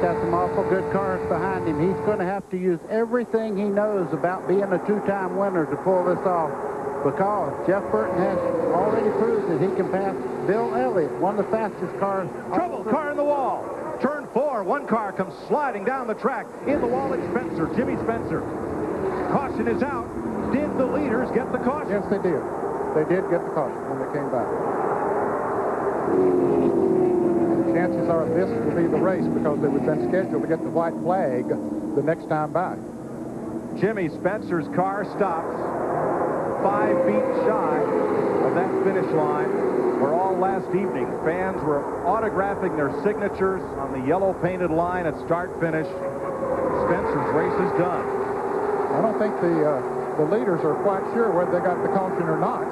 got some awful good cars behind him. He's going to have to use everything he knows about being a two-time winner to pull this off, because Jeff Burton has already proved that he can pass Bill Elliott, one of the fastest cars. Trouble, car in the wall. Turn 4, one car comes sliding down the track. In the wall, it's Spencer, Jimmy Spencer. Caution is out. Did the leaders get the caution? Yes, they did. They did get the caution when they came back. Chances are this will be the race, because it was been scheduled to get the white flag the next time back. Jimmy Spencer's car stops 5 feet shy of that finish line, where all last evening fans were autographing their signatures on the yellow painted line at start-finish. Spencer's race is done. I don't think the leaders are quite sure whether they got the caution or not,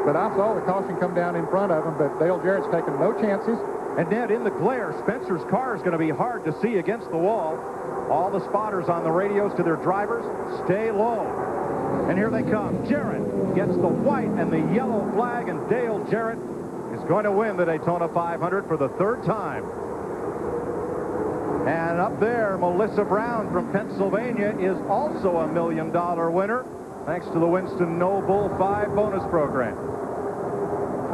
but I saw the caution come down in front of them, but Dale Jarrett's taking no chances. And Ned, in the glare, Spencer's car is going to be hard to see against the wall. All the spotters on the radios to their drivers, stay low. And here they come. Jarrett gets the white and the yellow flag, and Dale Jarrett is going to win the Daytona 500 for the 3rd time. And up there, Melissa Brown from Pennsylvania is also a $1 million winner, thanks to the Winston Noble 5 bonus program.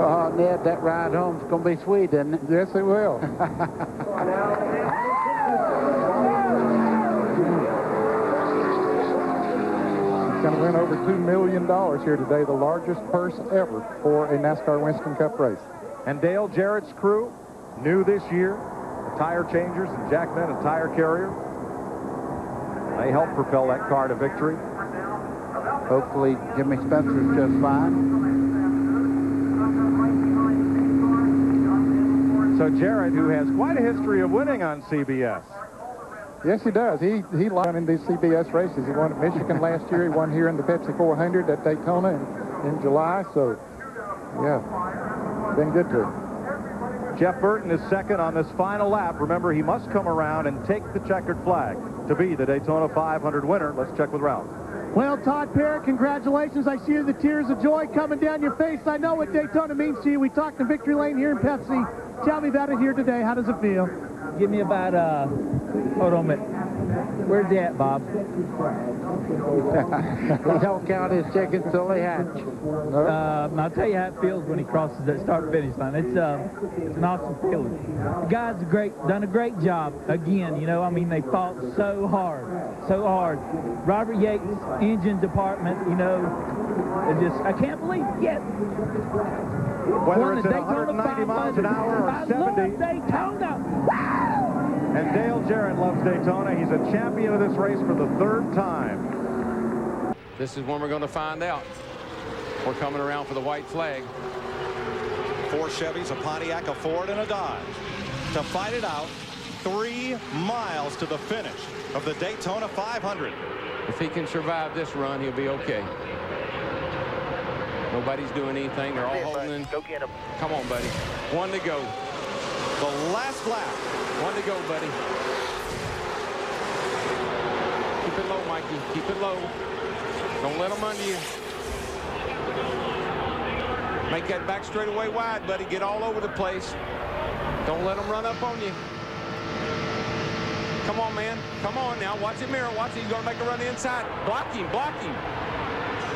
Oh, Ned, that ride home's going to be sweet, isn't it? Yes, it will. He's going to win over $2 million here today, the largest purse ever for a NASCAR Winston Cup race. And Dale Jarrett's crew, new this year, the tire changers and Jackman and tire carrier. They helped propel that car to victory. Hopefully Jimmy Spencer's just fine. So Jarrett, who has quite a history of winning on CBS. Yes, he does. He won in these CBS races. He won at Michigan last year. He won here in the Pepsi 400 at Daytona in July. So, yeah, been good to him. Jeff Burton is second on this final lap. Remember, he must come around and take the checkered flag to be the Daytona 500 winner. Let's check with Ralph. Well, Todd Parrott, congratulations. I see the tears of joy coming down your face. I know what Daytona means to you. We talked to Victory Lane here in Pepsi. Tell me about it here today. How does it feel? Give me about, hold on a minute. Where's he at, Bob? He don't count his chickens till they hatch. I'll tell you how it feels when he crosses that start-finish line. It's an awesome feeling. The guys are done a great job. Again, you know, I mean, they fought so hard. Robert Yates' engine department, you know, I can't believe it yet. Whether it's at 190 miles an hour or 70. I love Daytona. And Dale Jarrett loves Daytona. He's a champion of this race for the 3rd time. This is when we're going to find out. We're coming around for the white flag. 4 Chevys, a Pontiac, a Ford, and a Dodge to fight it out 3 miles to the finish of the Daytona 500. If he can survive this run, he'll be okay. Nobody's doing anything. They're all holding. Go get him. Come on, buddy. 1 to go. The last lap. 1 to go, buddy. Keep it low, Mikey. Keep it low. Don't let them under you. Make that back straightaway wide, buddy. Get all over the place. Don't let them run up on you. Come on, man. Come on now. Watch it, mirror. Watch it. You're going to make a run inside. Block him. Block him.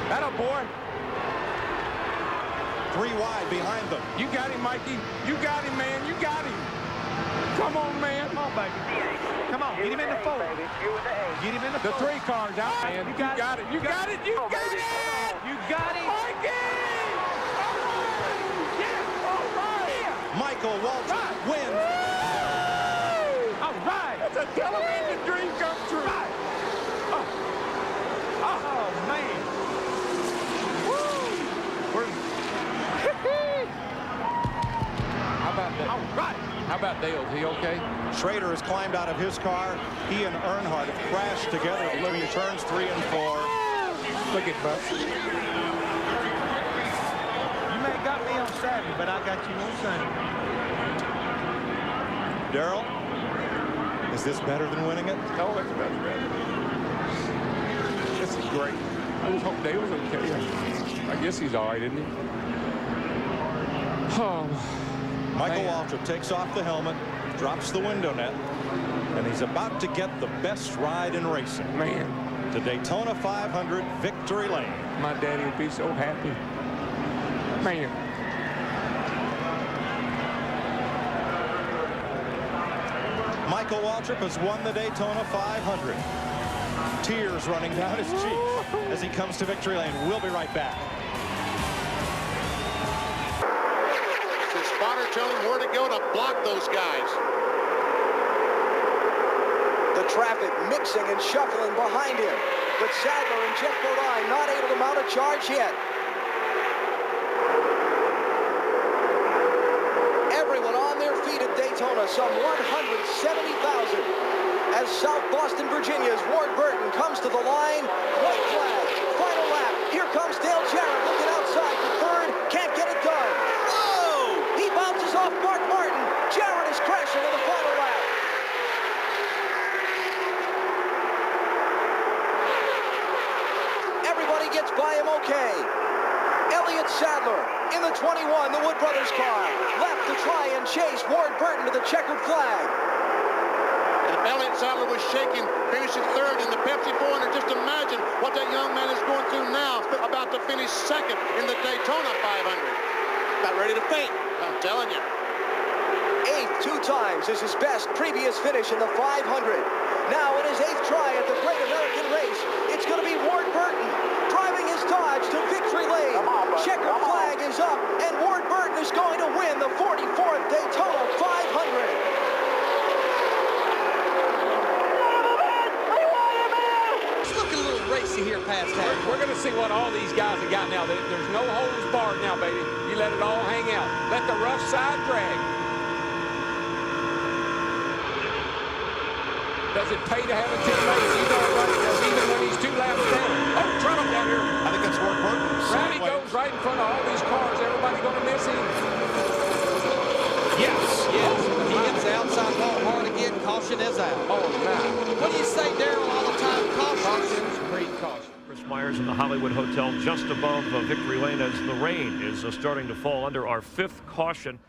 That up, boy. 3 wide behind them. You got him, Mikey. You got him, man. You got him. Come on, man. Come on, baby. Come on. Get him in the 4. Get him in the 4. The 3 cars out, man. You got it. You got it. You got it. You got it. Mikey! Yeah. All right. Michael Waltrip wins. All right. That's a television dream come true. Right. Oh, man. How about that? All right. How about Dale? Is he okay? Schrader has climbed out of his car. He and Earnhardt have crashed together between turns 3 and 4. Look at Buck. You may have got me on Saturday, but I got you on Sunday. Darrell, is this better than winning it? No, it's better. This is great. I just hope Dale's okay. I guess he's all right, isn't he? Oh. Michael Waltrip takes off the helmet, drops the window net, And he's about to get the best ride in racing. Man, To Daytona 500 Victory Lane. my daddy would be so happy. Man. Michael Waltrip has won the Daytona 500. Tears running down his cheeks as he comes to Victory Lane. We'll be right back. The spotter tell him where to go to block those guys. The traffic mixing and shuffling behind him. But Sadler and Jeff Bodine not able to mount a charge yet. Everyone on their feet at Daytona, some 170,000. As South Boston, Virginia's Ward Burton comes to the line. White flag, final lap. Here comes Dale Jarrett looking outside for third. Can't get it done. Whoa! He bounces off Mark Martin. Jarrett is crashing in the final lap. Everybody gets by him okay. Elliott Sadler in the 21, the Wood Brothers car. Left to try and chase Ward Burton to the checkered flag. And Elliott Sadler was shaking, finishing third in the Pepsi 400. Just imagine what that young man is going through now, about to finish second in the Daytona 500. About ready to faint. I'm telling you. Eighth 2 times is his best previous finish in the 500. Now in his 8th try at the Great American Race, it's going to be Ward Burton driving his Dodge to Victory Lane. Checkered flag is up, and Ward Burton is going to win the 44th Daytona 500. Here past half. We're going to see what all these guys have got now. There's no holds barred now, baby. You let it all hang out. Let the rough side drag. Does it pay to have a teammate? You know it right. It does, even when he's 2 laps down. Oh, trouble down here. I think it's Ward Burton. Rowdy goes right in front of all these cars. Everybody going to miss him. Yes. He hits the outside wall hard again. Caution is out. Oh, my. What do you say, Darrell, all the time? Caution. Great caution. Chris Myers in the Hollywood Hotel just above Victory Lane as the rain is starting to fall under our 5th caution.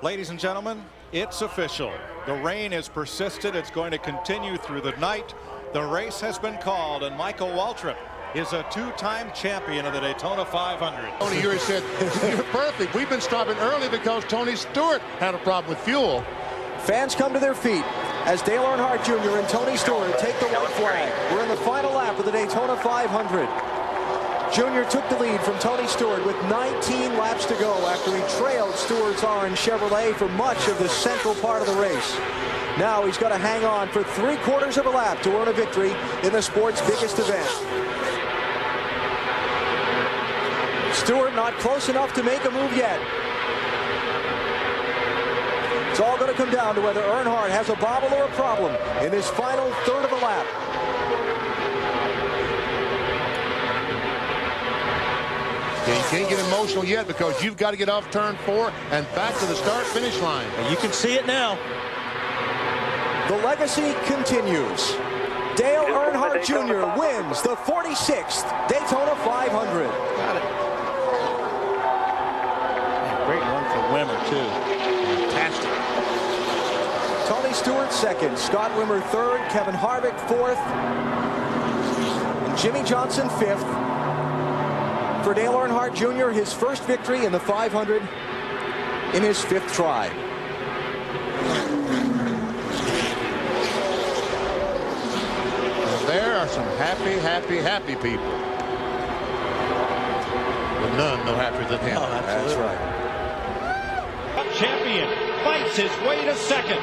Ladies and gentlemen, it's official. The rain has persisted. It's going to continue through the night. The race has been called, and Michael Waltrip is a 2-time champion of the Daytona 500. Tony Uri said, you're perfect. We've been stopping early because Tony Stewart had a problem with fuel. Fans come to their feet as Dale Earnhardt Jr. and Tony Stewart take the white flag. We're in the final lap of the Daytona 500. Jr. took the lead from Tony Stewart with 19 laps to go after he trailed Stewart's orange Chevrolet for much of the central part of the race. Now he's got to hang on for 3/4 of a lap to earn a victory in the sport's biggest event. Stewart not close enough to make a move yet. It's all going to come down to whether Earnhardt has a bobble or a problem in this final third of a lap. Yeah, you can't get emotional yet because you've got to get off turn 4 and back to the start-finish line. You can see it now. The legacy continues. Dale Earnhardt Jr. wins the 46th Daytona 500. Got it. Great run for Wimmer, too. Fantastic. Tony Stewart second, Scott Wimmer third, Kevin Harvick fourth, and Jimmy Johnson fifth. For Dale Earnhardt Jr., his first victory in the 500 in his 5th try. Well, there are some happy people. But none no happier than him. Oh, that's right. Champion fights his way to second.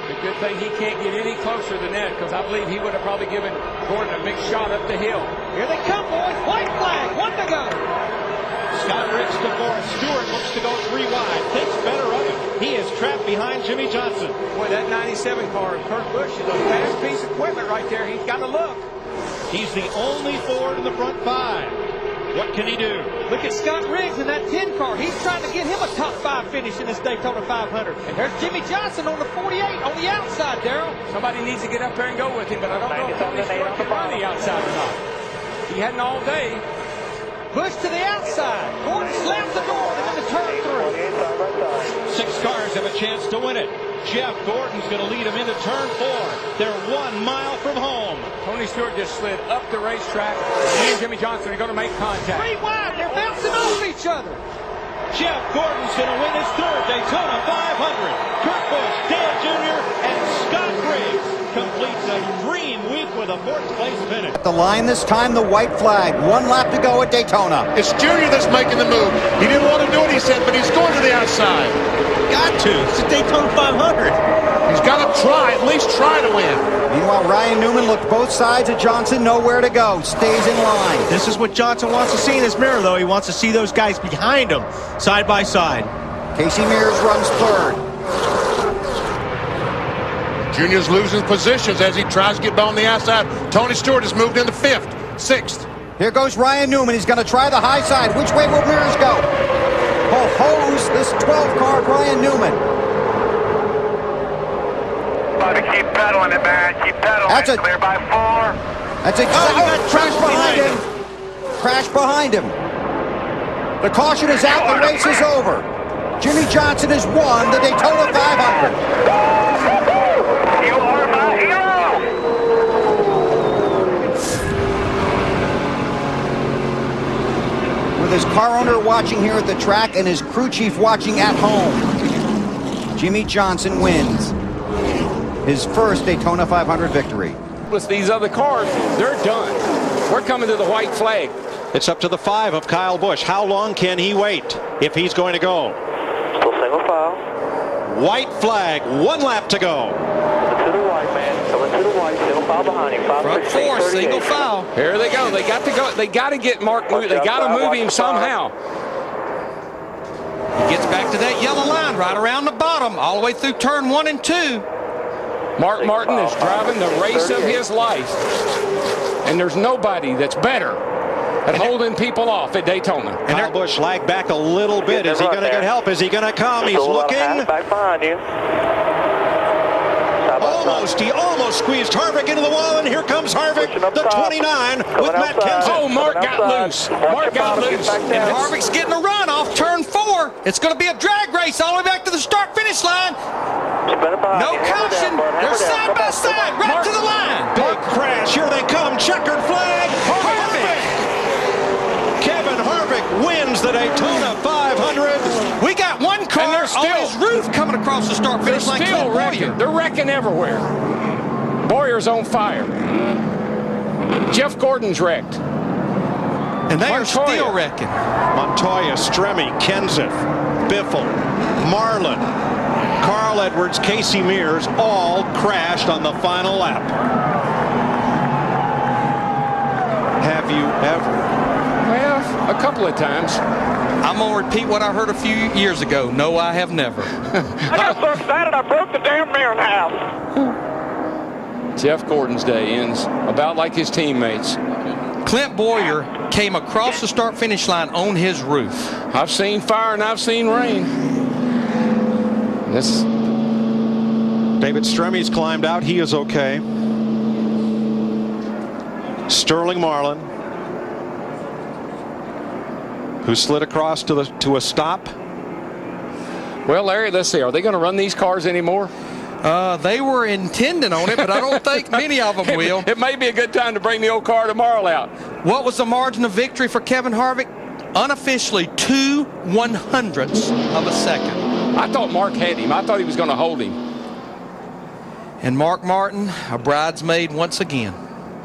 The good thing he can't get any closer than that, because I believe he would have probably given Gordon a big shot up the hill. Here they come, boys. White flag. 1 to go. Scott Ricks to fourth. Stewart looks to go 3 wide. Thinks better of it. He is trapped behind Jimmy Johnson. Boy, that 97 car of Kurt Busch is a fast piece of equipment right there. He's got to look. He's the only Ford in the front 5. What can he do? Look at Scott Riggs in that 10 car. He's trying to get him a top 5 finish in this Daytona 500. And there's Jimmy Johnson on the 48 on the outside, Darrell. Somebody needs to get up there and go with him, but I don't know if Tony Stewart can run the outside or not. He hadn't all day. Bush to the outside. Gordon slams the door and then the turn through. 6 cars have a chance to win it. Jeff Gordon's going to lead him into turn 4. They're 1 mile from home. Tony Stewart just slid up the racetrack. He and Jimmy Johnson are going to make contact. 3 wide. They're bouncing off each other. Jeff Gordon's going to win his 3rd Daytona 500. Kurt Busch, Dale Jr., and Scott Briggs completes a dream week with a 4th place finish. The line this time, the white flag. 1 lap to go at Daytona. It's Junior that's making the move. He didn't want to do it, he said, but he's going to the outside. Got to. It's a Daytona 500. He's got to try, at least try to win. Meanwhile, Ryan Newman looked both sides of Johnson, nowhere to go, stays in line. This is what Johnson wants to see in his mirror, though. He wants to see those guys behind him, side by side. Casey Mears runs 3rd. Junior's losing positions as he tries to get on the outside. Tony Stewart has moved into 5th, 6th. Here goes Ryan Newman. He's going to try the high side. Which way will Mears go? Hose this 12 car, Ryan Newman. Keep pedaling it, man. Keep pedaling. That's a clear by 4. That's exactly crash behind him. Crash behind him. The caution is out. The race is over. Jimmy Johnson has won the Daytona 500. You are my hero. With his car owner watching here at the track and his crew chief watching at home, Jimmy Johnson wins his 1st Daytona 500 victory. With these other cars, they're done. We're coming to the white flag. It's up to the 5 of Kyle Busch. How long can he wait if he's going to go? Still single file. White flag, 1 lap to go. To the white, man. Coming to the white. Single file behind him. Front 4, single foul. Here they go. They got to go. They got to get Mark moved. They got to move him somehow. He gets back to that yellow line right around the bottom, all the way through turn 1 and 2. Mark Martin is driving the race of his life. And there's nobody that's better at holding people off at Daytona. And Kyle Busch lagged back a little bit. Is he going to get help? Is he going to come? He's looking. Back behind you. He almost squeezed Harvick into the wall, and here comes Harvick, the 29, with Matt Kenseth. Oh, Mark got loose. Mark got loose. And Harvick's getting a run off turn 4. It's going to be a drag race all the way back to the start-finish line. No caution. They're side by side, right to the line. Big crash. Here they come. Checkered flag. Harvick. Kevin Harvick wins the Daytona 500. We got one car on his roof coming across the start-finish line. Still wrecking. They're wrecking everywhere. Boyer's on fire. Jeff Gordon's wrecked. And they are still wrecking. Montoya, Stremme, Kenseth, Biffle, Marlin, Carl Edwards, Casey Mears, all crashed on the final lap. Have you ever? Well, a couple of times. I'm going to repeat what I heard a few years ago. No, I have never. I got so excited I broke the damn mirror in half. Jeff Gordon's day ends about like his teammates. Clint Bowyer came across the start-finish line on his roof. I've seen fire and I've seen rain. This. David Stremme's climbed out. He is okay. Sterling Marlin, who slid across to a stop. Well, Larry, let's see. Are they going to run these cars anymore? They were intending on it, but I don't think many of them will. It may be a good time to bring the old car tomorrow out. What was the margin of victory for Kevin Harvick? Unofficially 2/100ths of a second. I thought Mark had him. I thought he was going to hold him. And Mark Martin, a bridesmaid once again.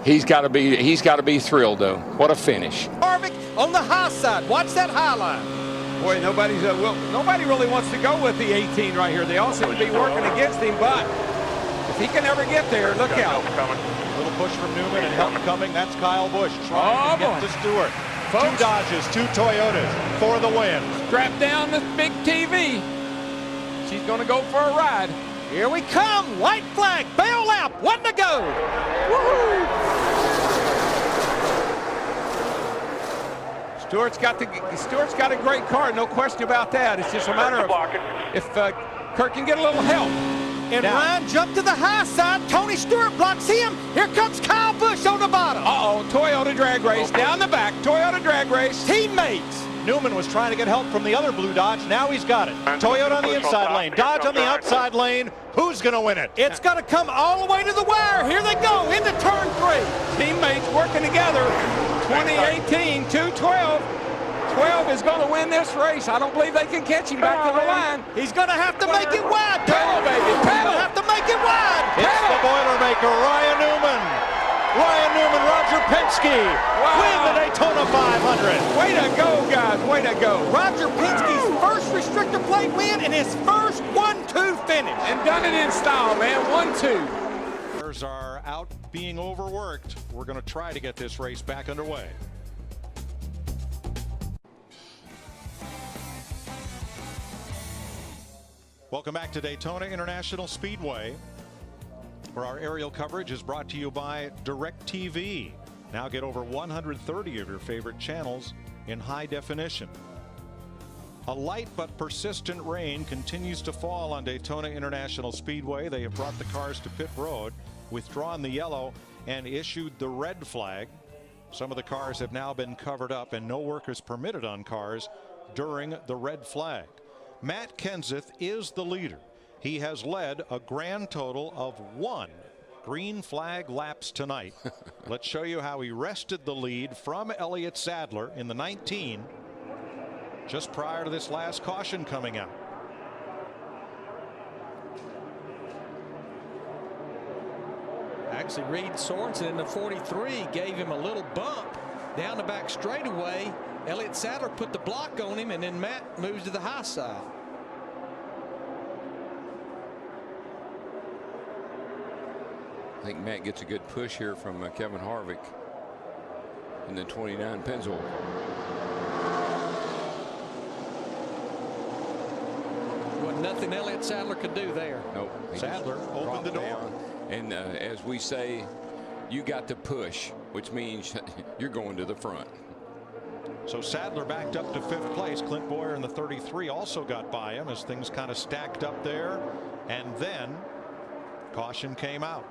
He's got to be thrilled, though. What a finish. Harvick on the high side. Watch that high line. Boy, nobody really wants to go with the 18 right here. They all seem to be working against him, but if he can ever get there, look out. Little push from Newman and help coming. That's Kyle Busch trying to get to Stewart. Folks. 2 Dodges, 2 Toyotas for the win. Strap down this big TV. She's going to go for a ride. Here we come. White flag. Bail lap. 1 to go. Woohoo! Stewart's got a great car, no question about that. It's just a matter of if Kurt can get a little help. And now, Ryan jumped to the high side. Tony Stewart blocks him. Here comes Kyle Busch on the bottom. Uh-oh, Toyota drag race down the back. Toyota drag race. Teammates. Newman was trying to get help from the other blue Dodge. Now he's got it. Toyota on the inside lane. Dodge on the outside lane. Who's going to win it? It's going to come all the way to the wire. Here they go into turn 3. Teammates working together. 2018, 212. 12 is going to win this race. I don't believe they can catch him back to the line. He's going to have to make it wide. Pedal, baby. Pedal. Have to make it wide. It's the Boilermaker, Ryan Newman. Ryan Newman, Roger Penske win the Daytona 500. Way to go, guys. Way to go. Roger Penske's first restrictor plate win and his first 1-2 finish. And done it in style, man. 1-2. Cars are out being overworked. We're going to try to get this race back underway. Welcome back to Daytona International Speedway, where our aerial coverage is brought to you by DirecTV. Now get over 130 of your favorite channels in high definition. A light but persistent rain continues to fall on Daytona International Speedway. They have brought the cars to pit road, withdrawn the yellow, and issued the red flag. Some of the cars have now been covered up, and no work is permitted on cars during the red flag. Matt Kenseth is the leader. He has led a grand total of 1 green flag laps tonight. Let's show you how he wrested the lead from Elliott Sadler in the 19 just prior to this last caution coming out. Actually, Reed Sorensen in the 43 gave him a little bump down the back straightaway. Elliott Sadler put the block on him, and then Matt moves to the high side. I think Matt gets a good push here from Kevin Harvick in the 29 Pennzoil. Wasn't nothing Elliott Sadler could do there. Nope. Sadler opened the door. Down. And as we say, you got to push, which means you're going to the front. So Sadler backed up to 5th place. Clint Boyer in the 33 also got by him as things kind of stacked up there. And then caution came out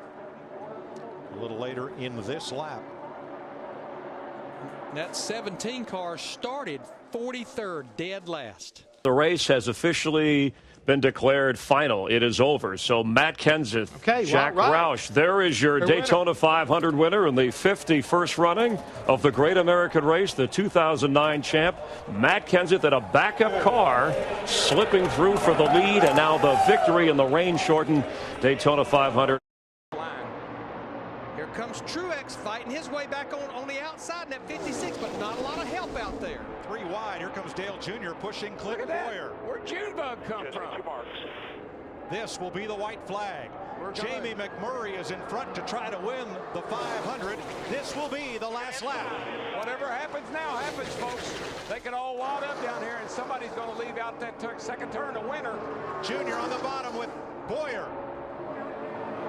a little later in this lap. That 17 car started 43rd, dead last. The race has officially been declared final. It is over. So Matt Kenseth, Jack Roush, there is your Daytona 500 winner in the 51st running of the Great American Race, the 2009 champ. Matt Kenseth in a backup car, slipping through for the lead, and now the victory in the rain-shortened Daytona 500. Here comes Truex fighting his way back on the outside in that 56, but not a lot of help out there. 3 wide. Here comes Dale Jr. pushing Clint Boyer. Where'd Junebug come from? This will be the white flag. Jamie McMurray is in front to try to win the 500. This will be the last lap. Whatever happens now happens, folks. They can all wad up down here, and somebody's going to leave out that second turn to winner. Jr. on the bottom with Boyer.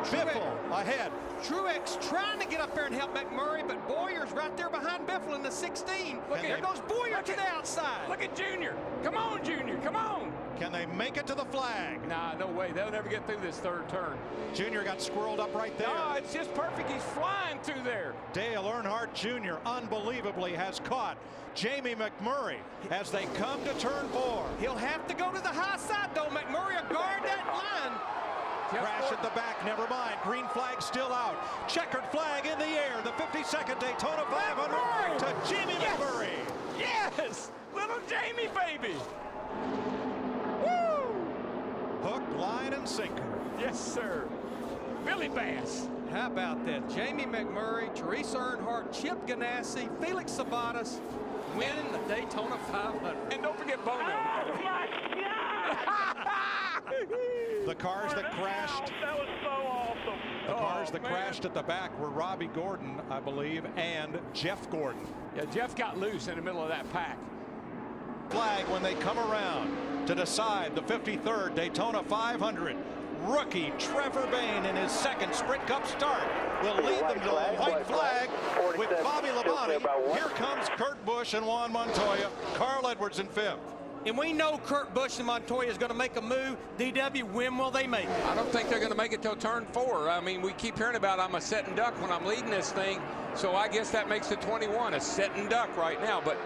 Biffle ahead. Truex trying to get up there and help McMurray, but Boyer's right there behind Biffle in the 16. Look, here goes Boyer to the outside. Look at Junior. Come on, Junior. Come on. Can they make it to the flag? Nah, no way. They'll never get through this third turn. Junior got squirreled up right there. No, it's just perfect. He's flying through there. Dale Earnhardt Jr. unbelievably has caught Jamie McMurray as they come to turn 4. He'll have to go to the high side, though. McMurray will guard that line. Crash at the back, never mind. Green flag still out. Checkered flag in the air. The 52nd Daytona 500 to Jamie McMurray. Yes! Little Jamie, baby. Hook, line, and sinker. Yes, sir. Billy Bass. How about that? Jamie McMurray, Teresa Earnhardt, Chip Ganassi, Felix Sabates winning the Daytona 500. And don't forget Bono. Oh, my God! The cars that crashed. That was so awesome. The cars that crashed at the back were Robbie Gordon, I believe, and Jeff Gordon. Yeah, Jeff got loose in the middle of that pack. Flag when they come around to decide the 53rd Daytona 500. Rookie Trevor Bayne in his second Sprint Cup start will lead them to a white flag with Bobby Labonte. Here comes Kurt Busch and Juan Montoya. Carl Edwards in 5th. And we know Kurt Busch and Montoya is going to make a move. DW, when will they make it? I don't think they're going to make it till turn 4. I mean, we keep hearing about I'm a sitting duck when I'm leading this thing. So I guess that makes it 21, a sitting duck right now. But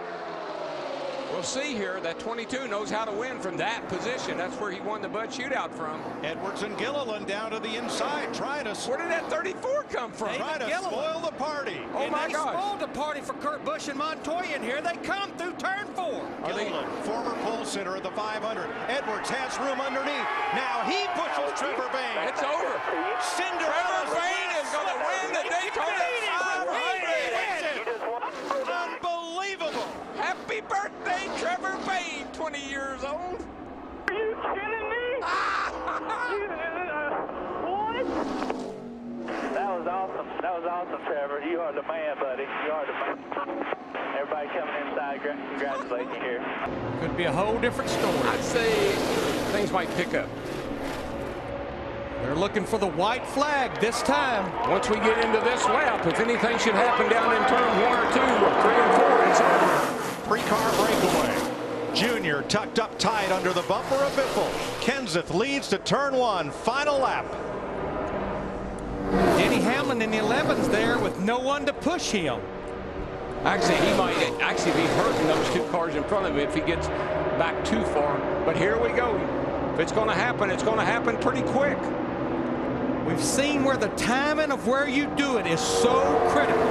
We'll see here. That 22 knows how to win from that position. That's where he won the Bud Shootout from. Edwards and Gilliland down to the inside, trying to... Where did that 34 come from? Trying to spoil the party. Oh, my gosh. They spoiled the party for Kurt Busch and Montoya in here. They come through turn 4. Gilliland, former pole sitter of the 500. Edwards has room underneath. Now he pushes Trevor Bayne. It's over. Cinderella Bayne is going to win the Daytona 500. Unbelievable. Happy birthday, Trevor Bayne, 20 years old. Are you kidding me? What? That was awesome. That was awesome, Trevor. You are the man, buddy. You are the man. Everybody coming inside, congratulating you here. Could be a whole different story. I'd say things might pick up. They're looking for the white flag this time. Once we get into this lap, if anything should happen down in turn 1 or 2 or 3 and 4, it's over. Pre-car breakaway. Junior tucked up tight under the bumper of Biffle. Kenseth leads to turn 1, final lap. Denny Hamlin in the 11s there with no one to push him. Actually, he might actually be hurting those 2 cars in front of him if he gets back too far. But here we go. If it's going to happen, it's going to happen pretty quick. We've seen where the timing of where you do it is so critical.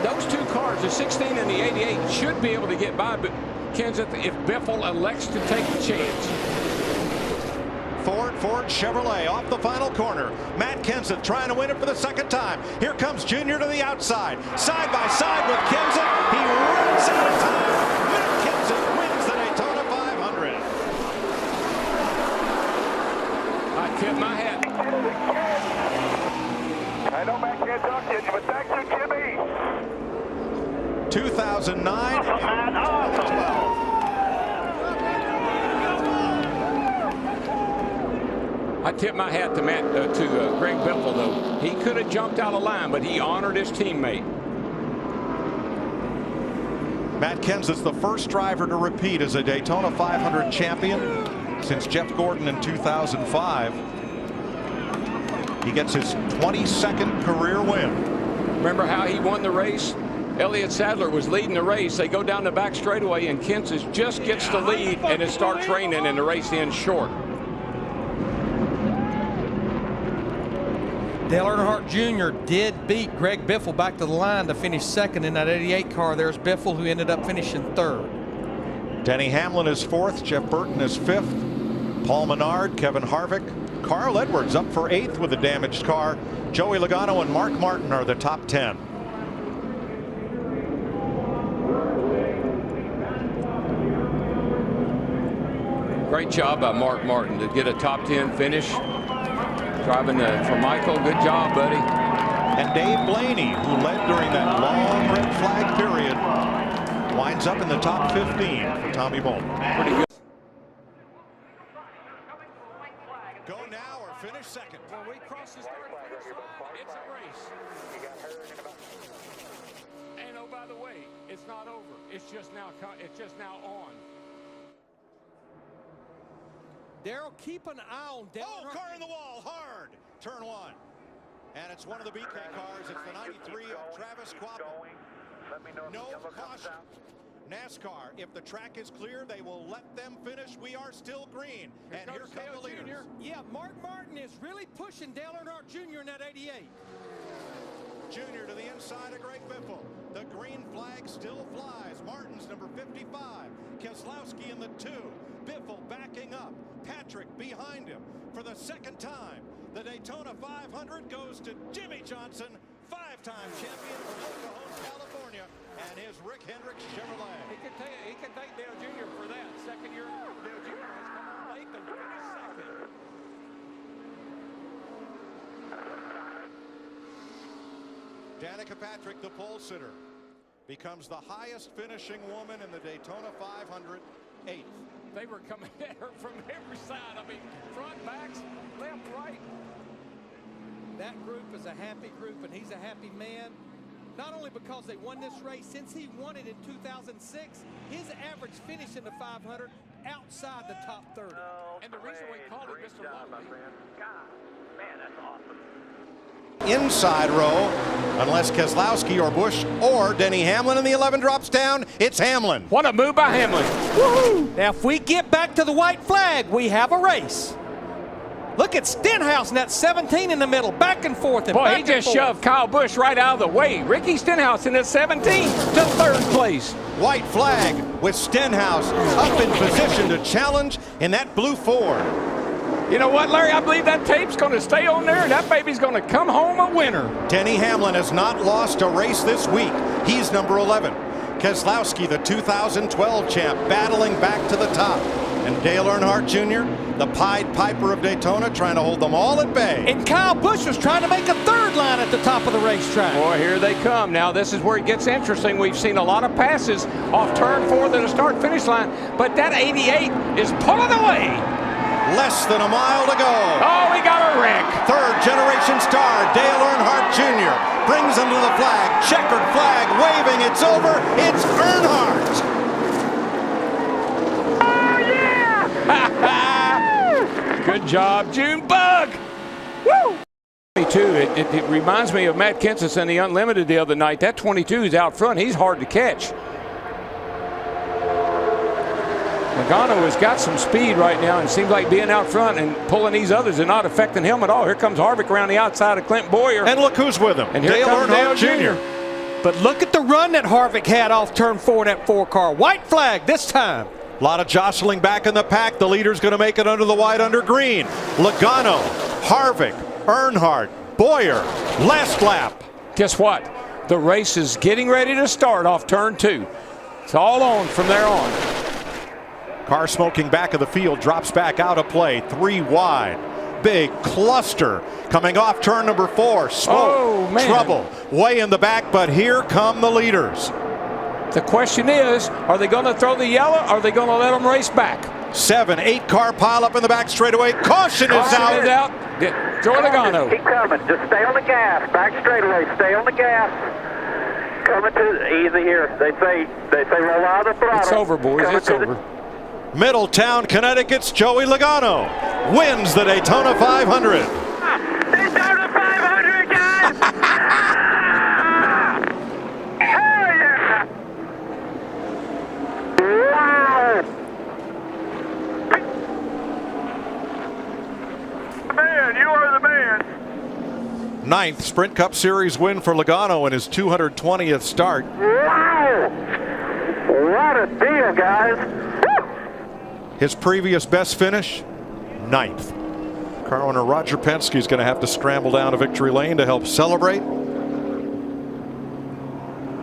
Those 2 cars, the 16 and the 88, should be able to get by Kenseth if Biffle elects to take the chance. Ford Chevrolet off the final corner. Matt Kenseth trying to win it for the second time. Here comes Junior to the outside. Side by side with Kenseth. He runs out of time. Matt Kenseth wins the Daytona 500. I tip my hat. I know Matt can't talk to you, but thank you, Jimmy. 2009 awesome, man. Awesome. I tip my hat to Greg Biffle, though. He could have jumped out of line, but he honored his teammate. Matt Kenseth's the first driver to repeat as a Daytona 500 champion since Jeff Gordon in 2005. He gets his 22nd career win. Remember how he won the race? Elliott Sadler was leading the race. They go down the back straightaway, and Kenseth just gets the lead, and it starts raining, and the race ends short. Dale Earnhardt Jr. did beat Greg Biffle back to the line to finish second in that 88 car. There's Biffle, who ended up finishing third. Denny Hamlin is fourth. Jeff Burton is fifth. Paul Menard, Kevin Harvick, Carl Edwards up for eighth with a damaged car. Joey Logano and Mark Martin are the top 10. Great job by Mark Martin to get a top 10 finish. Driving for Michael. Good job, buddy. And Dave Blaney, who led during that long red flag period, winds up in the top 15 for Tommy Bolton. Pretty good. Go now or finish second. When we cross the start finish line, it's a race. And oh, by the way, it's not over. It's just now on. Daryl, keep an eye on Dale. Oh, car in the wall, hard. Turn 1. And it's one of the BK cars. It's the 93 of Travis Quapple. No caution. NASCAR, if the track is clear, they will let them finish. We are still green. And here come the leaders. Yeah, Mark Martin is really pushing Dale Earnhardt Jr. in that 88. Junior to the inside of Greg Biffle. The green flag still flies. Martin's number 55. Keselowski in the 2. Biffle backing up. Patrick behind him. For the second time, the Daytona 500 goes to Jimmy Johnson, 5-time champion from El Cajon, California, and his Rick Hendricks Chevrolet. He can thank Dale Jr. for that. Second year, Dale Jr. has come on late and finished second. Danica Patrick, the pole sitter, becomes the highest finishing woman in the Daytona 500, 8th. They were coming at her from every side. I mean, front, backs, left, right. That group is a happy group, and he's a happy man. Not only because they won this race, since he won it in 2006, his average finish in the 500 outside the top 30. And the reason we call it Mr. Lonely. God, man, that's awesome. Inside row, Unless Keselowski or Busch or Denny Hamlin in the 11 drops down, it's Hamlin. What a move by Hamlin. Woo-hoo. Now, if we get back to the white flag, we have a race. Look at Stenhouse in that 17 in the middle, back and forth. And boy, he just shoved Kyle Busch right out of the way. Ricky Stenhouse in that 17 to third place. White flag with Stenhouse up in position to challenge in that blue Ford. You know what, Larry? I believe that tape's going to stay on there, and that baby's going to come home a winner. Denny Hamlin has not lost a race this week. He's number 11. Keselowski, the 2012 champ, battling back to the top. And Dale Earnhardt Jr., the Pied Piper of Daytona, trying to hold them all at bay. And Kyle Busch was trying to make a third line at the top of the racetrack. Boy, here they come. Now, this is where it gets interesting. We've seen a lot of passes off turn 4 to the start-finish line, but that 88 is pulling away. Less than a mile to go. Oh, we got a wreck. Third-generation star Dale Earnhardt Jr. brings him to the flag. Checkered flag waving. It's over. It's Earnhardt. Good job, Junebug. Woo! 22. It reminds me of Matt Kenseth in the Unlimited the other night. That 22 is out front. He's hard to catch. Logano has got some speed right now and seems like being out front and pulling these others and not affecting him at all. Here comes Harvick around the outside of Clint Boyer. And look who's with him. And here Dale comes Earnhardt Dale Jr. But look at the run that Harvick had off turn 4 in that 4 car. White flag this time. A lot of jostling back in the pack. The leader's going to make it under the white, under green. Logano, Harvick, Earnhardt, Boyer, last lap. Guess what? The race is getting ready to start off turn 2. It's all on from there on. Car smoking back of the field, drops back out of play. 3 wide. Big cluster coming off turn number 4. Smoke, trouble, way in the back, but here come the leaders. The question is, are they going to throw the yellow, or are they going to let them race back? 7, 8 car pile up in the back straightaway. Caution is out. Joey Logano. Keep coming. Just stay on the gas. Back straightaway. Stay on the gas. Coming to easy here. They say roll out of the throttle. It's over, boys. It's over. Middletown, Connecticut's Joey Logano wins the Daytona 500. Daytona 500, guys! Hell yeah! Wow! Man, you are the man. 9th Sprint Cup Series win for Logano in his 220th start. Wow! What a deal, guys! His previous best finish, 9th. Car owner Roger Penske is going to have to scramble down to victory lane to help celebrate.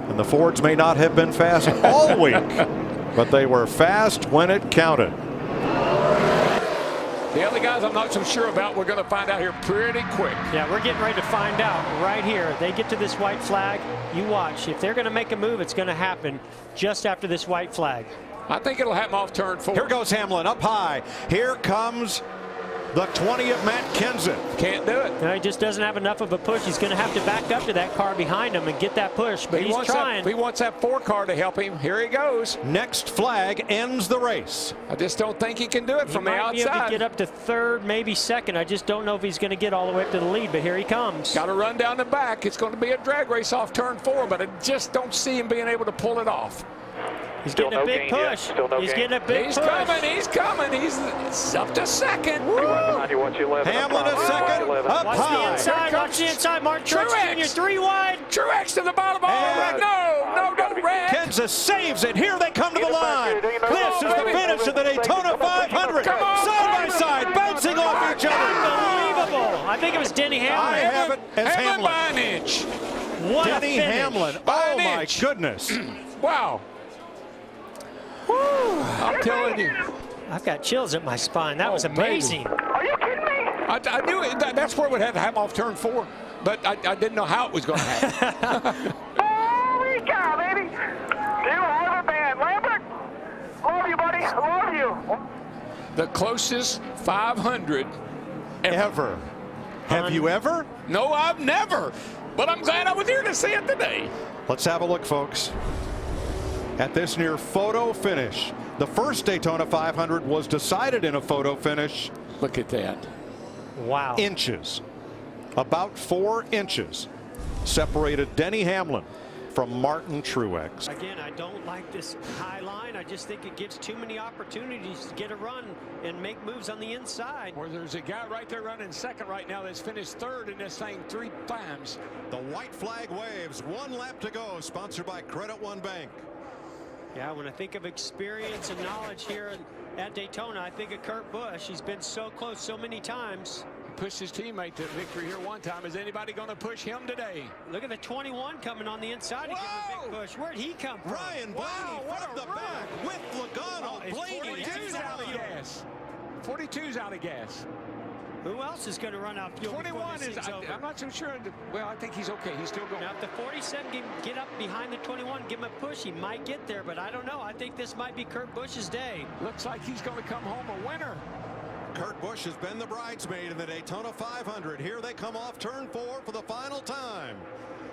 And the Fords may not have been fast all week, but they were fast when it counted. The other guys I'm not so sure about, we're going to find out here pretty quick. Yeah, we're getting ready to find out right here. They get to this white flag, you watch. If they're going to make a move, it's going to happen just after this white flag. I think it'll happen off turn 4. Here goes Hamlin up high. Here comes the 20 of Matt Kenseth. Can't do it. No, he just doesn't have enough of a push. He's going to have to back up to that car behind him and get that push, but he's trying. He wants that 4 car to help him. Here he goes. Next flag ends the race. I just don't think he can do it from the outside. He might be able to get up to 3rd, maybe 2nd. I just don't know if he's going to get all the way up to the lead, but here he comes. Got to run down the back. It's going to be a drag race off turn 4, but I just don't see him being able to pull it off. He's getting a big push. He's getting a big push. He's coming. He's up to 2nd. Hamlin is 2nd. Up Watch high. the inside. Watch the inside. Martin Truex Jr. 3 wide. Truex to the bottom. No, don't wreck. Kansas saves it. Here they come to the line. This is the finish of the Daytona 500. Side by side, bouncing off each other. Unbelievable. I think it was Denny Hamlin. I have it as Hamlin. By an inch. What Denny a finish. Hamlin. Oh, my goodness. Wow. I'm telling you. I've got chills at my spine. That was amazing. Baby. Are you kidding me? I knew it. That's where it would have to happen off turn 4, but I didn't know how it was going to happen. Holy cow, baby. You have a band. Lambert, love you, buddy. Love you. The closest 500 ever. Have you ever? No, I've never. But I'm glad I was here to see it today. Let's have a look, folks, at this near photo finish. The first Daytona 500 was decided in a photo finish. Look at that. Wow. Inches. About 4 inches. separated Denny Hamlin from Martin Truex. Again, I don't like this high line. I just think it gives too many opportunities to get a run and make moves on the inside. Or there's a guy right there running second right now that's finished third in this thing 3 times. The white flag waves. 1 lap to go. Sponsored by Credit One Bank. Yeah, when I think of experience and knowledge here at Daytona, I think of Kurt Busch. He's been so close so many times. Pushed his teammate to victory here one time. Is anybody going to push him today? Look at the 21 coming on the inside to give him a big push. Where'd he come from? Ryan Blaney from the back with Logano. Blaney 42's out of gas. 42's out of gas. Who else is going to run out fuel? 21 is, I'm not so sure. Well, I think he's okay. He's still going. Now, if the 47 can get up behind the 21, give him a push, he might get there, but I don't know. I think this might be Kurt Busch's day. Looks like he's going to come home a winner. Kurt Busch has been the bridesmaid in the Daytona 500. Here they come off turn 4 for the final time.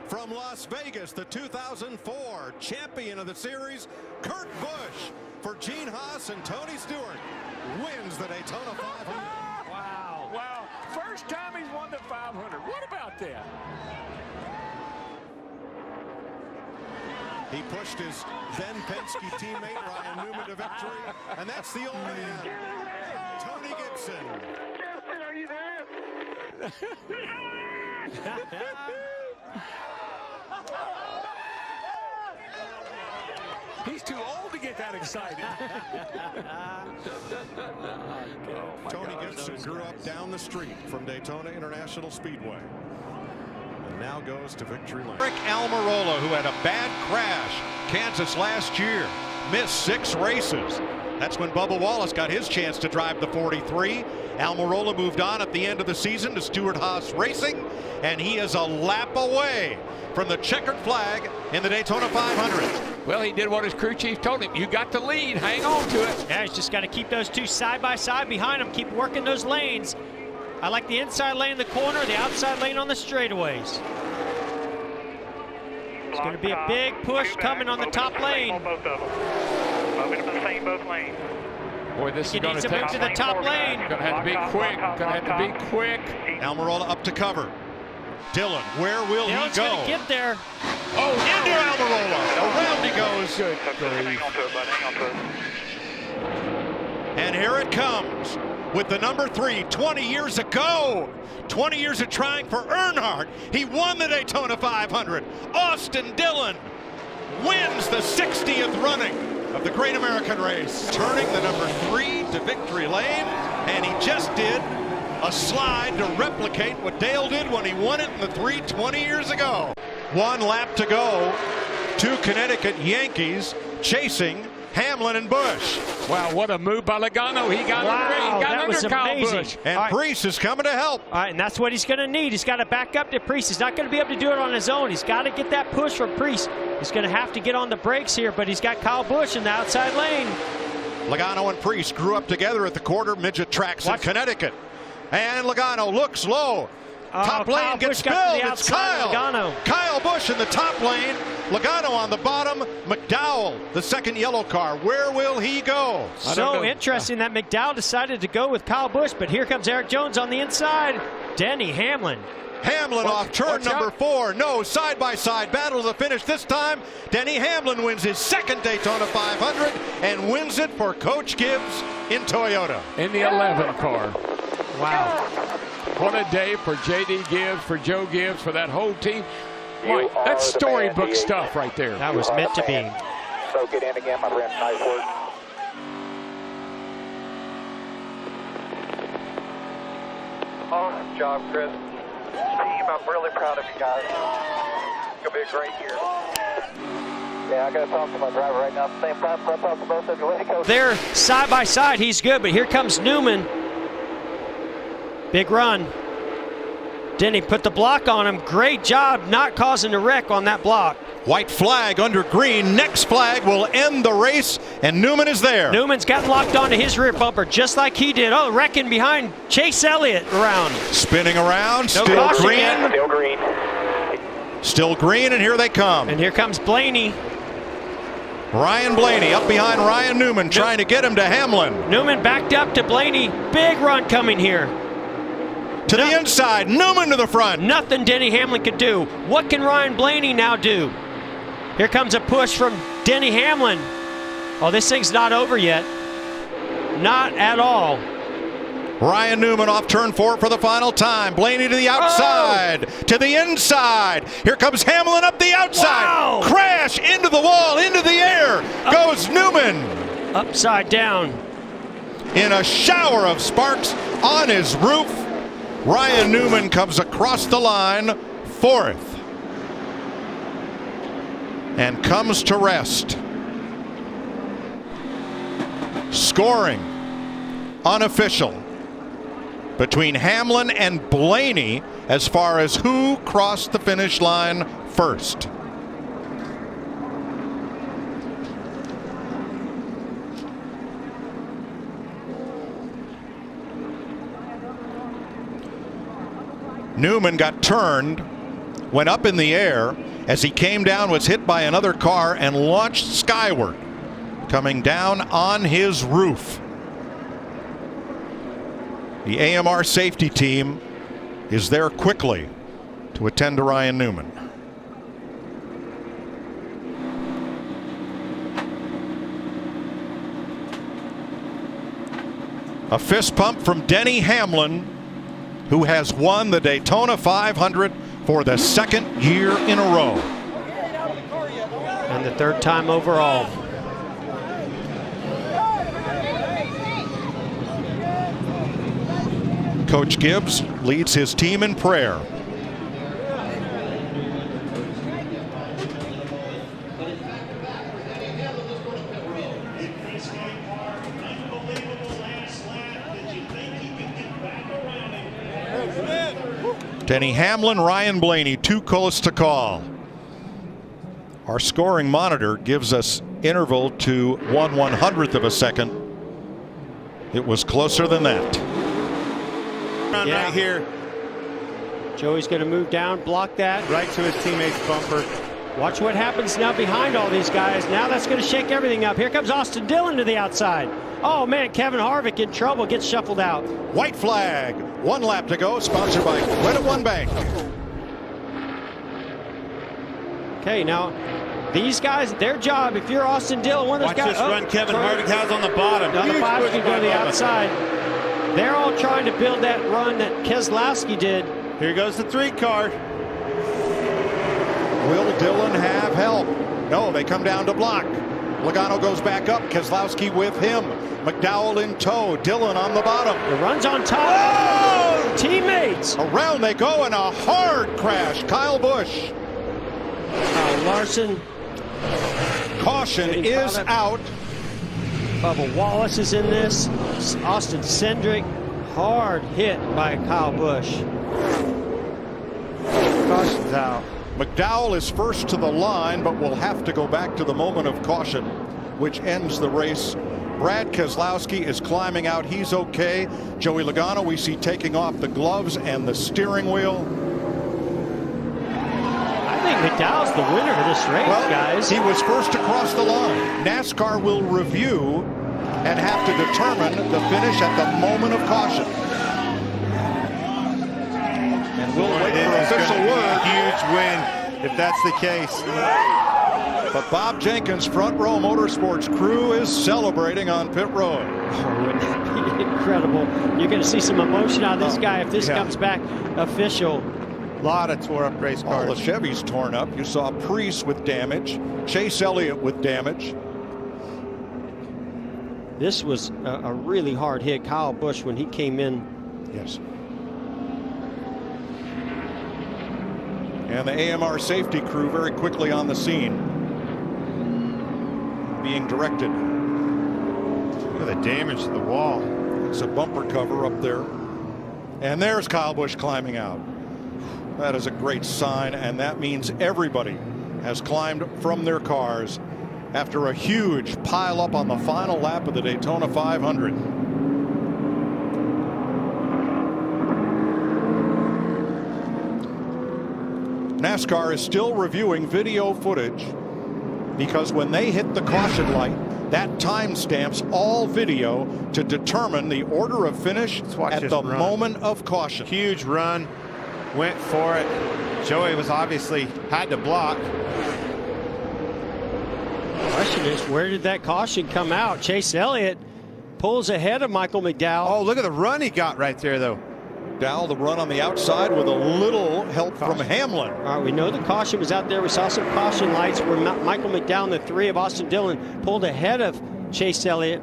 From Las Vegas, the 2004 champion of the series, Kurt Busch, for Gene Haas and Tony Stewart, wins the Daytona 500. Wow. Wow. First time he's won the 500. What about that? He pushed his then Penske teammate Ryan Newman to victory, and that's the old man, Tony Gibson. Justin, are you there? He's too old to get that excited. Tony Gibson grew up down the street from Daytona International Speedway. And now goes to victory lane. Rick Almirola, who had a bad crash Kansas last year, missed 6 races. That's when Bubba Wallace got his chance to drive the 43. Almirola moved on at the end of the season to Stewart Haas Racing, and he is a lap away from the checkered flag in the Daytona 500. Well, he did what his crew chief told him. You got the lead. Hang on to it. Yeah, he's just got to keep those two side by side behind him. Keep working those lanes. I like the inside lane in the corner, the outside lane on the straightaways. It's going to be a big push coming on the top lane. Both of them. Moving to the same both lanes. Boy, this is going to move to the top lane. Going to have to be quick. Going to have to be quick. Almirola up to cover. Dylan, where will he go? Going to get there. Oh, into Almirola. Around he goes. Good. Hang on to it, bud. Hang on to it. And here it comes with the number 3, 20 years ago. 20 years of trying for Earnhardt. He won the Daytona 500. Austin Dillon wins the 60th running of the Great American Race. Turning the number 3 to victory lane, and he just did a slide to replicate what Dale did when he won it in the 3 20 years ago. 1 lap to go. 2 Connecticut Yankees chasing Hamlin and Busch. Wow, what a move by Logano. He got under Kyle Busch. And Priest is coming to help. All right, and that's what he's going to need. He's got to back up to Priest. He's not going to be able to do it on his own. He's got to get that push from Priest. He's going to have to get on the brakes here, but he's got Kyle Busch in the outside lane. Logano and Priest grew up together at the quarter midget tracks in Connecticut. And Logano looks low. Top lane gets spilled. It's Kyle. Kyle Busch in the top lane. Logano on the bottom. McDowell, the second yellow car. Where will he go? So interesting that McDowell decided to go with Kyle Busch, but here comes Eric Jones on the inside. Denny Hamlin. Hamlin off turn number 4. No, side-by-side battle to the finish this time. Denny Hamlin wins his 2nd Daytona 500 and wins it for Coach Gibbs in Toyota. In the 11 car. Wow. What a day for J.D. Gibbs, for Joe Gibbs, for that whole team. Mike, that's storybook stuff right there. That was meant to be. So get in again, my friend. Nice work. Awesome job, Chris. Team, I'm really proud of you guys. It's going to be a great year. Yeah, I got to talk to my driver right now at the same time, so I'll talk to both of you. They're side by side. He's good, but here comes Newman. Big run. Denny put the block on him. Great job not causing a wreck on that block. White flag under green. Next flag will end the race, and Newman is there. Newman's gotten locked onto his rear bumper just like he did. Oh, wrecking behind Chase Elliott around. Spinning around. No still green. yet. Still green. Still green, and here they come. And here comes Blaney. Ryan Blaney up behind Ryan Newman, trying to get him to Hamlin. Newman backed up to Blaney. Big run coming here. to the inside. Newman to the front. Nothing Denny Hamlin could do. What can Ryan Blaney now do? Here comes a push from Denny Hamlin. Oh, this thing's not over yet. Not at all. Ryan Newman off turn 4 for the final time. Blaney to the outside, to the inside. Here comes Hamlin up the outside. Wow. Crash into the wall, into the air. Goes Newman. Upside down. In a shower of sparks on his roof, Ryan Newman comes across the line, 4th. And comes to rest. Scoring unofficial between Hamlin and Blaney as far as who crossed the finish line first. Newman got turned, went up in the air. As he came down, was hit by another car and launched skyward, coming down on his roof. The AMR safety team is there quickly to attend to Ryan Newman. A fist pump from Denny Hamlin, who has won the Daytona 500 for the 2nd year in a row. And the 3rd time overall. Coach Gibbs leads his team in prayer. Denny Hamlin, Ryan Blaney, too close to call. Our scoring monitor gives us interval to 1/100th of a second. It was closer than that. Yeah. Right here. Joey's going to move down, block that. Right to his teammate's bumper. Watch what happens now behind all these guys. Now that's going to shake everything up. Here comes Austin Dillon to the outside. Oh, man, Kevin Harvick in trouble, gets shuffled out. White flag. 1 lap to go, sponsored by Credit One Bank. Okay, now these guys, their job, if you're Austin Dillon, one of those Watch guys. this run Kevin Harvick has on the bottom. Now the 5 can go to the outside. They're all trying to build that run that Keselowski did. Here goes the 3 car. Will Dillon have help? No, they come down to block. Logano goes back up. Keselowski with him. McDowell in tow. Dillon on the bottom. The run's on top. Oh! Teammates. Around they go in a hard crash. Kyle Busch. Larson. Caution is out. Bubba Wallace is in this. Austin Cindric. Hard hit by Kyle Busch. Caution's out. McDowell is first to the line, but will have to go back to the moment of caution, which ends the race. Brad Keselowski is climbing out. He's okay. Joey Logano we see taking off the gloves and the steering wheel. I think McDowell's the winner of this race, guys. He was first across the line. NASCAR will review and have to determine the finish at the moment of caution. And we'll wait for official word. Huge win if that's the case. But Bob Jenkins' Front Row Motorsports crew is celebrating on pit road. Oh, wouldn't that be incredible? You're going to see some emotion out of this guy if this comes back official. A lot of tore up race cars. All the Chevys torn up. You saw Priest with damage. Chase Elliott with damage. This was a really hard hit. Kyle Busch, when he came in. Yes. And the AMR safety crew very quickly on the scene, being directed. Look at the damage to the wall. It's a bumper cover up there. And there's Kyle Busch climbing out. That is a great sign, and that means everybody has climbed from their cars after a huge pile-up on the final lap of the Daytona 500. NASCAR is still reviewing video footage because when they hit the caution light, That time stamps all video to determine the order of finish at the moment of caution. Huge run, went for it. Joey was obviously had to block. The question is, where did that caution come out? Chase Elliott pulls ahead of Michael McDowell. Oh, look at the run he got right there, though. McDowell, the run on the outside with a little help from Hamlin. All right, we know the caution was out there. We saw some caution lights where Michael McDowell and the 3 of Austin Dillon pulled ahead of Chase Elliott.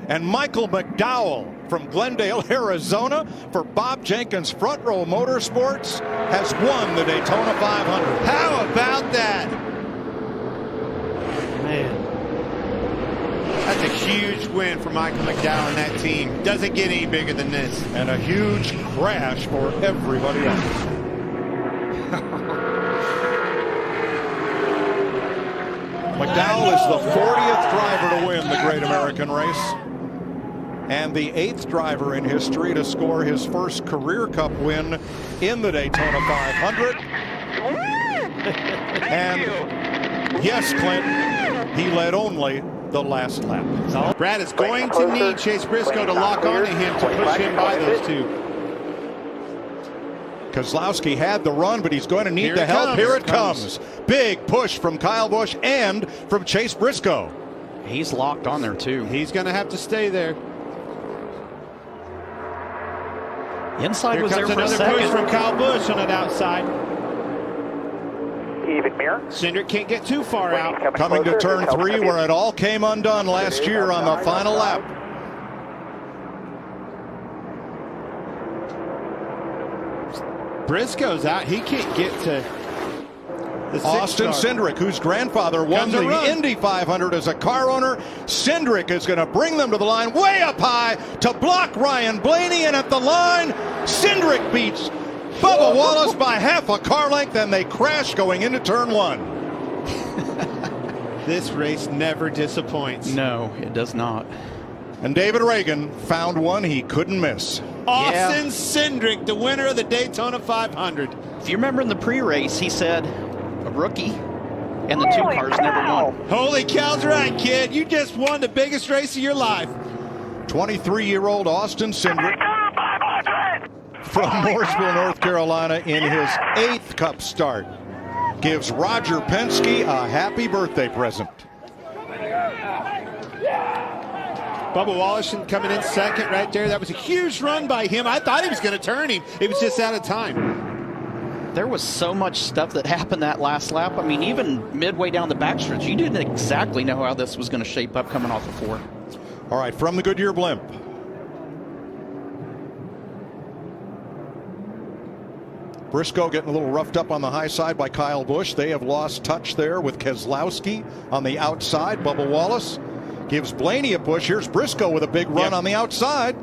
And Michael McDowell from Glendale, Arizona, for Bob Jenkins Front Row Motorsports, has won the Daytona 500. How about that? Man. That's a huge win for Michael McDowell and that team. Doesn't get any bigger than this. And a huge crash for everybody else. McDowell is the 40th driver to win the Great American Race, and the 8th driver in history to score his first career cup win in the Daytona 500. And yes, Clint, he led only the last lap. Brad is going to need Chase Briscoe to lock onto him to push him by those two. Kozlowski had the run, but he's going to need the help. Here it comes. Big push from Kyle Busch and from Chase Briscoe. He's locked on there, too. He's going to have to stay there. Inside Here was comes there for a another second. push from Kyle Busch on that outside. Even mirror. Cindric can't get too far out. Coming to turn 3 where it all came undone last year on the final lap. Briscoe's out. He can't get to the Austin Cindric, whose grandfather won the Indy 500 as a car owner. Cindric is going to bring them to the line way up high to block Ryan Blaney, and at the line, Cindric beats Bubba Wallace by half a car length, and they crash going into turn 1. This race never disappoints. No, it does not. And David Reagan found one he couldn't miss. Austin Cindric, the winner of the Daytona 500. If you remember in the pre-race, he said a rookie and the 2 cars never won. Holy cow's right, kid. You just won the biggest race of your life. 23-year-old Austin Cindric from Mooresville, North Carolina, in his 8th Cup start, gives Roger Penske a happy birthday present. Bubba Wallace coming in second right there. That was a huge run by him. I thought he was going to turn him. It was just out of time. There was so much stuff that happened that last lap. I mean, even midway down the backstretch, you didn't exactly know how this was going to shape up coming off the 4. All right, from the Goodyear blimp. Briscoe getting a little roughed up on the high side by Kyle Busch. They have lost touch there with Keselowski on the outside. Bubba Wallace gives Blaney a push. Here's Briscoe with a big run on the outside.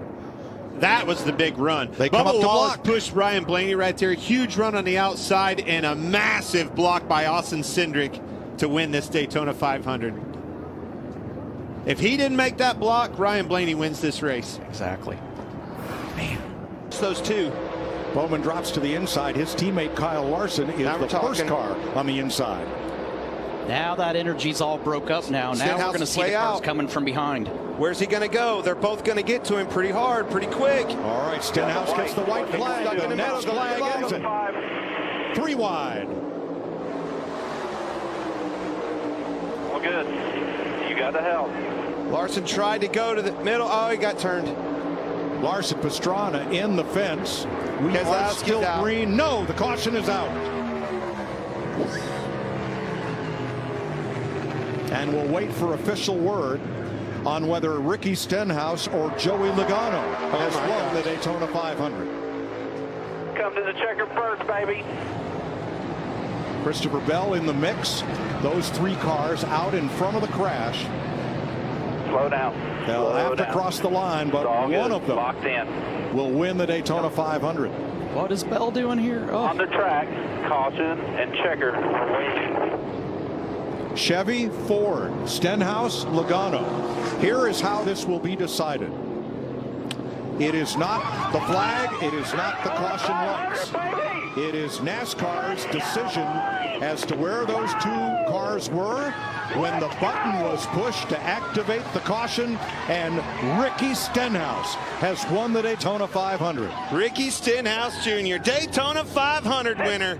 That was the big run. They come up to Wallace block. Pushed Ryan Blaney right there. Huge run on the outside and a massive block by Austin Cindric to win this Daytona 500. If he didn't make that block, Ryan Blaney wins this race. Exactly. Man. It's those two. Bowman drops to the inside. His teammate Kyle Larson is the first car on the inside. Now that energy's all broke up now. Now we're going to see the cars coming from behind. Where's he going to go? They're both going to get to him pretty hard, pretty quick. All right, Stenhouse gets the white flag. The next flag ends it. 3 wide. Well, good. You got the help. Larson tried to go to the middle. Oh, he got turned. Larson Pastrana in the fence. We are still green. No, the caution is out. And we'll wait for official word on whether Ricky Stenhouse or Joey Logano has won the Daytona 500. Come to the checker first, baby. Christopher Bell in the mix. Those 3 cars out in front of the crash. Slow down. They'll have to cross the line, but one of them locked in. will win the Daytona 500. What is Bell doing here? Oh. On the track, caution and checker waiting. Chevy, Ford, Stenhouse, Logano. Here is how this will be decided. It is not the flag. It is not the caution lights. It is NASCAR's decision as to where those two cars were when the button was pushed to activate the caution, and Ricky Stenhouse has won the Daytona 500. Ricky Stenhouse Jr., Daytona 500 winner.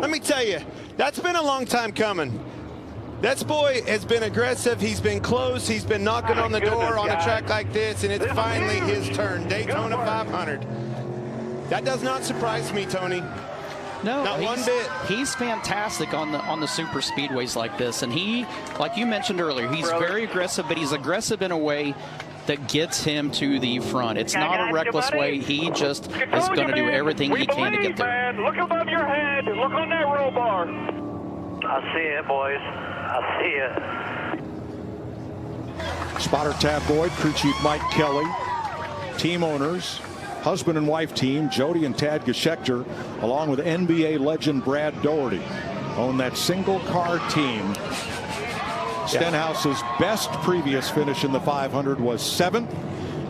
Let me tell you, that's been a long time coming. That boy has been aggressive. He's been close. He's been knocking on the door on a track like this, and it's finally his turn. Daytona 500. That does not surprise me, Tony. No, not one bit. He's fantastic on the super speedways like this, and he, like you mentioned earlier, he's very aggressive, but he's aggressive in a row that gets him to the front. It's not a reckless way. He just is going to do everything he can to get there. Man. Look above your head. Look on that roll bar. I see it, boys. I see it. Spotter Tab Boyd, crew chief Mike Kelly, team owners, husband and wife team Jody and Tad Geschecter, along with NBA legend Brad Doherty, own that single car team. Stenhouse's best previous finish in the 500 was 7th.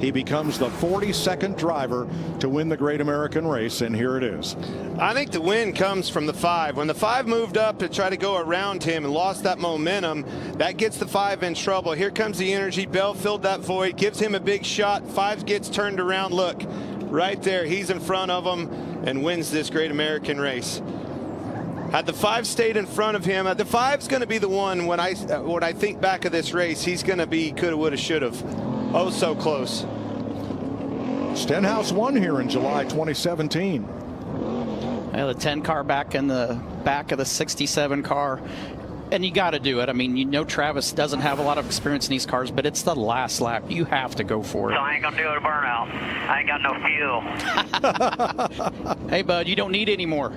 He becomes the 42nd driver to win the Great American Race, and here it is. I think the win comes from the 5. When the 5 moved up to try to go around him and lost that momentum, that gets the 5 in trouble. Here comes the energy. Bell filled that void, gives him a big shot. 5 gets turned around. Look, right there, he's in front of him and wins this Great American Race. Had the 5 stayed in front of him, the 5's going to be the one when I think back of this race, he's going to be coulda, woulda, should've. Oh, so close. Stenhouse won here in July 2017. The 10 car back in the back of the 67 car. And you got to do it. I mean, you know Travis doesn't have a lot of experience in these cars, but it's the last lap. You have to go for it. So I ain't going to do it a burnout. I ain't got no fuel. Hey, bud, you don't need any more.